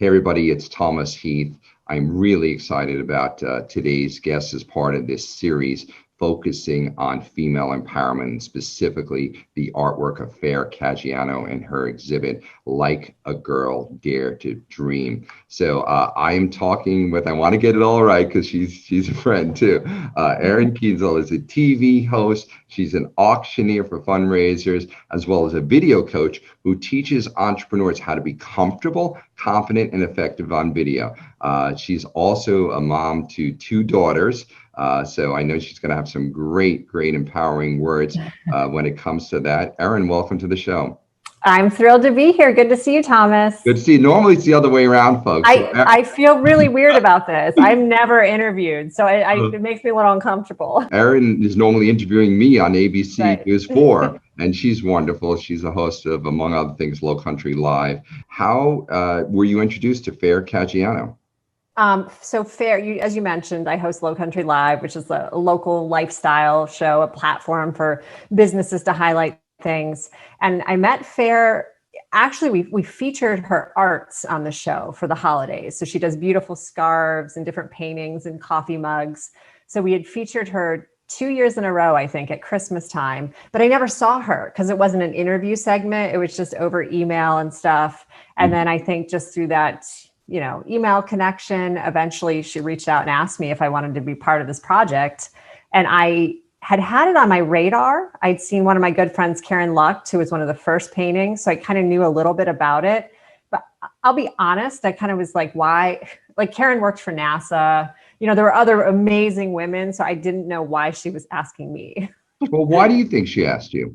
Hey everybody, it's Thomas Heath. I'm really excited about today's guest as part of this series focusing on female empowerment, and specifically the artwork of Fer Caggiano and her exhibit, Like a Girl, Dare to Dream. So I am talking with, I want to get it all right because she's a friend too. Erin Kienzle is a TV host. She's an auctioneer for fundraisers, as well as a video coach who teaches entrepreneurs how to be comfortable, confident, and effective on video. She's also a mom to two daughters. So I know she's going to have some great empowering words when it comes to that. Erin, welcome to the show. I'm thrilled to be here. Good to see you, Thomas. Good to see you. Normally it's the other way around, folks. I feel really weird about this. I'm never interviewed, so it makes me a little uncomfortable. Erin is normally interviewing me on ABC Right. News 4, and she's wonderful. She's a host of, among other things, Low Country Live. How were you introduced to Fer Caggiano? So Fer, as you mentioned, I host Low Country Live, which is a local lifestyle show, a platform for businesses to highlight things. And I met Fer. Actually, we featured her arts on the show for the holidays. So she does beautiful scarves and different paintings and coffee mugs. So we had featured her 2 years in a row, I think, at Christmas time, but I never saw her because it wasn't an interview segment. It was just over email and stuff. And then I think just through that, email connection, eventually she reached out and asked me if I wanted to be part of this project. And I had it on my radar. I'd seen one of my good friends, Karen Lucht, who was one of the first paintings. So I kind of knew a little bit about it, but I'll be honest, I kind of was like, why? Like Karen worked for NASA. There were other amazing women. So I didn't know why she was asking me. Well, why do you think she asked you?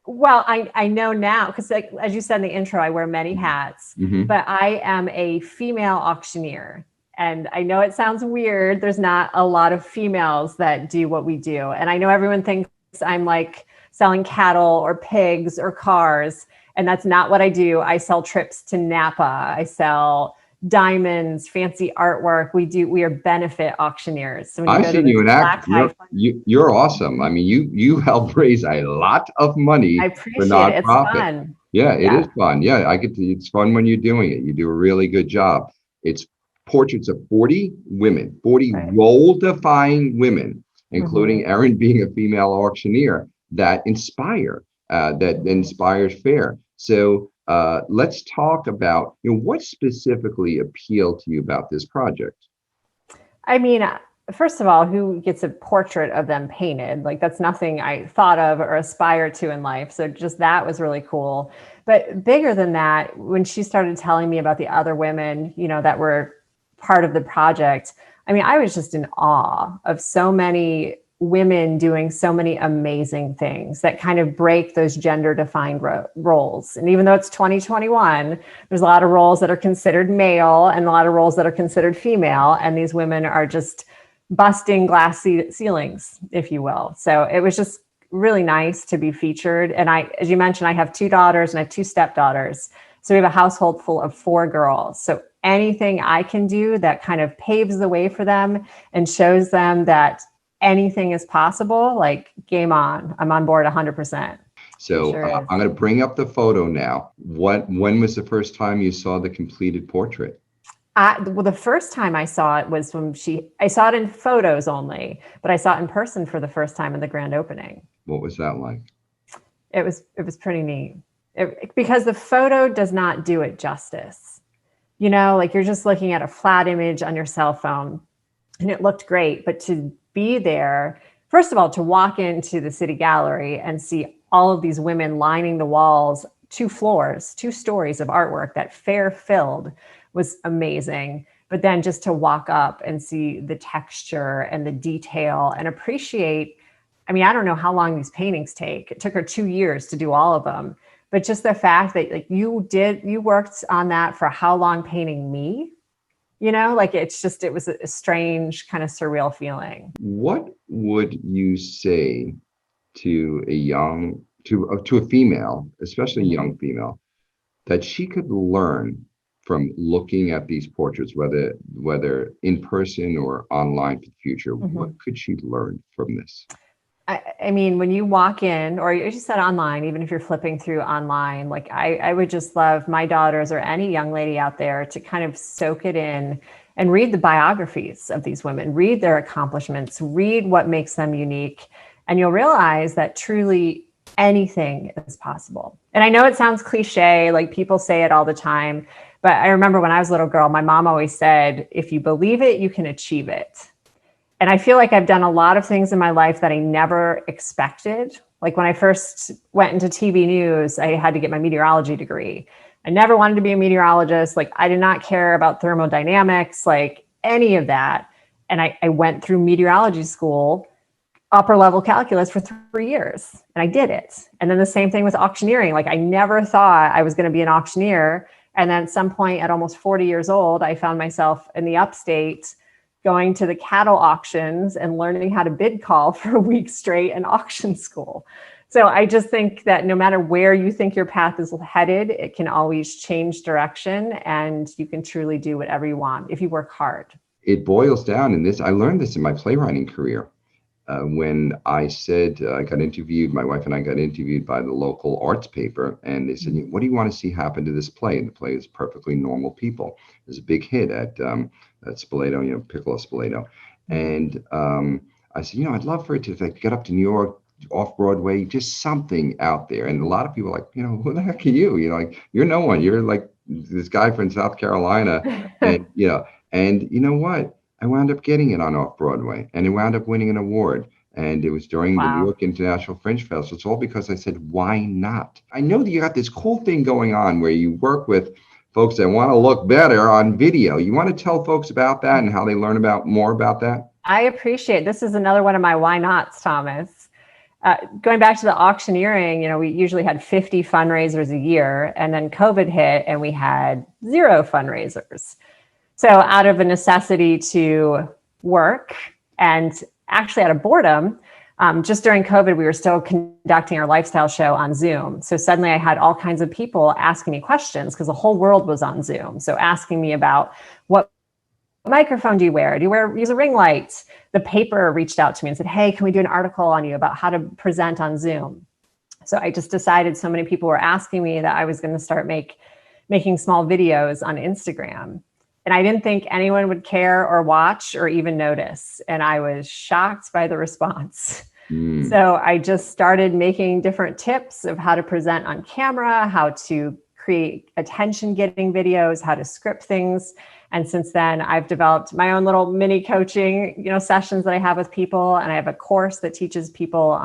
Well, I know now, because as you said in the intro, I wear many hats, but I am a female auctioneer. And I know it sounds weird. There's not a lot of females that do what we do. And I know everyone thinks I'm like selling cattle or pigs or cars. And that's not what I do. I sell trips to Napa. I sell diamonds, fancy artwork. We are benefit auctioneers. So I've seen you in act. You're awesome. I mean, you help raise a lot of money. I appreciate it. It's fun. Yeah, it is fun. Yeah, it's fun when you're doing it. You do a really good job. It's portraits of 40 women, 40 role-defying women, including Erin being a female auctioneer, that inspires Fer. So let's talk about what specifically appealed to you about this project. I mean, first of all, who gets a portrait of them painted? Like that's nothing I thought of or aspired to in life. So just that was really cool. But bigger than that, when she started telling me about the other women, that were part of the project, I mean, I was just in awe of so many women doing so many amazing things that kind of break those gender defined roles. And even though it's 2021, there's a lot of roles that are considered male and a lot of roles that are considered female. And these women are just busting glass ceilings, if you will. So it was just really nice to be featured. And as you mentioned, I have two daughters and I have two stepdaughters. So we have a household full of 4 girls. So anything I can do that kind of paves the way for them and shows them that anything is possible, like game on. I'm on board 100%. So I'm going to bring up the photo now. When was the first time you saw the completed portrait? Well, the first time I saw it was when I saw it in photos only, but I saw it in person for the first time in the grand opening. What was that like? It was pretty neat. Because the photo does not do it justice. Like you're just looking at a flat image on your cell phone and it looked great, but to be there, first of all, to walk into the City Gallery and see all of these women lining the walls, 2 floors, 2 stories of artwork that Fer filled was amazing. But then just to walk up and see the texture and the detail and appreciate, I mean, I don't know how long these paintings take. It took her 2 years to do all of them. But just the fact that like you worked on that for how long painting me, like it was a strange kind of surreal feeling. What would you say to a female, especially a young female, that she could learn from looking at these portraits, whether in person or online for the future? What could she learn from this? I mean, when you walk in, or you just said online, even if you're flipping through online, like I would just love my daughters or any young lady out there to kind of soak it in and read the biographies of these women, read their accomplishments, read what makes them unique. And you'll realize that truly anything is possible. And I know it sounds cliche, like people say it all the time, but I remember when I was a little girl, my mom always said, if you believe it, you can achieve it. And I feel like I've done a lot of things in my life that I never expected. Like when I first went into TV news, I had to get my meteorology degree. I never wanted to be a meteorologist. Like I did not care about thermodynamics, like any of that. And I went through meteorology school, upper level calculus for 3 years, and I did it. And then the same thing with auctioneering. Like I never thought I was going to be an auctioneer. And then at some point at almost 40 years old, I found myself in the upstate going to the cattle auctions and learning how to bid call for a week straight in auction school. So I just think that no matter where you think your path is headed, it can always change direction, and you can truly do whatever you want if you work hard. It boils down in this. I learned this in my playwriting career. When I said I got interviewed, my wife and I got interviewed by the local arts paper, and they said, "What do you want to see happen to this play?" And the play is Perfectly Normal People. It was a big hit at Spoleto, Piccolo Spoleto. And I said, I'd love for it to get up to New York, off Broadway, just something out there. And a lot of people are like, who the heck are you? You're no one. You're like this guy from South Carolina, and and you know what? I wound up getting it on off Broadway, and it wound up winning an award. And it was during the New York International Fringe Festival. It's all because I said, why not? I know that you got this cool thing going on where you work with folks that want to look better on video. You want to tell folks about that and how they learn more about that? I appreciate it. This is another one of my why nots, Thomas. Going back to the auctioneering, we usually had 50 fundraisers a year, and then COVID hit and we had 0 fundraisers. So out of a necessity to work and actually out of boredom, just during COVID, we were still conducting our lifestyle show on Zoom. So suddenly I had all kinds of people asking me questions because the whole world was on Zoom. So asking me about what microphone do you wear? Do you use a ring light? The paper reached out to me and said, hey, can we do an article on you about how to present on Zoom? So I just decided so many people were asking me that I was going to start making small videos on Instagram. And I didn't think anyone would care or watch or even notice. And I was shocked by the response. So I just started making different tips of how to present on camera, how to create attention-getting videos, how to script things. And since then, I've developed my own little mini coaching, sessions that I have with people. And I have a course that teaches people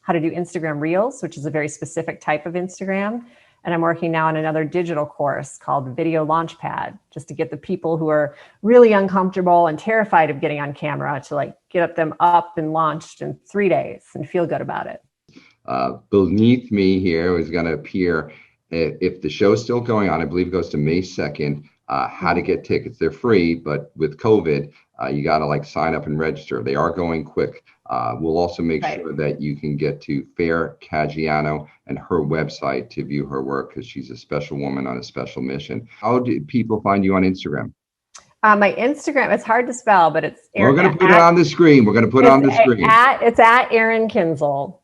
how to do Instagram Reels, which is a very specific type of Instagram. And I'm working now on another digital course called Video Launchpad, just to get the people who are really uncomfortable and terrified of getting on camera to get them up and launched in 3 days and feel good about it. Beneath me here is going to appear, if the show's still going on, I believe it goes to May 2nd, how to get tickets. They're free, but with COVID, you got to sign up and register. They are going quick. We'll also make sure that you can get to Fer Caggiano and her website to view her work, because she's a special woman on a special mission. How do people find you on Instagram? My Instagram, it's hard to spell, but it's Erin. We're going to put it on the screen. It's at Erin Kienzle.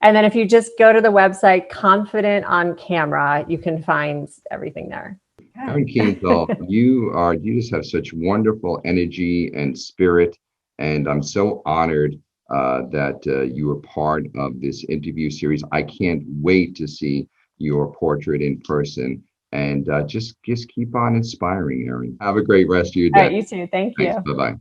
And then if you just go to the website, Confident on Camera, you can find everything there. Erin Kienzle, you just have such wonderful energy and spirit. And I'm so honored that you were part of this interview series. I can't wait to see your portrait in person, and just keep on inspiring, Erin. Have a great rest of your day. All right, you too. Thanks. You. Bye-bye.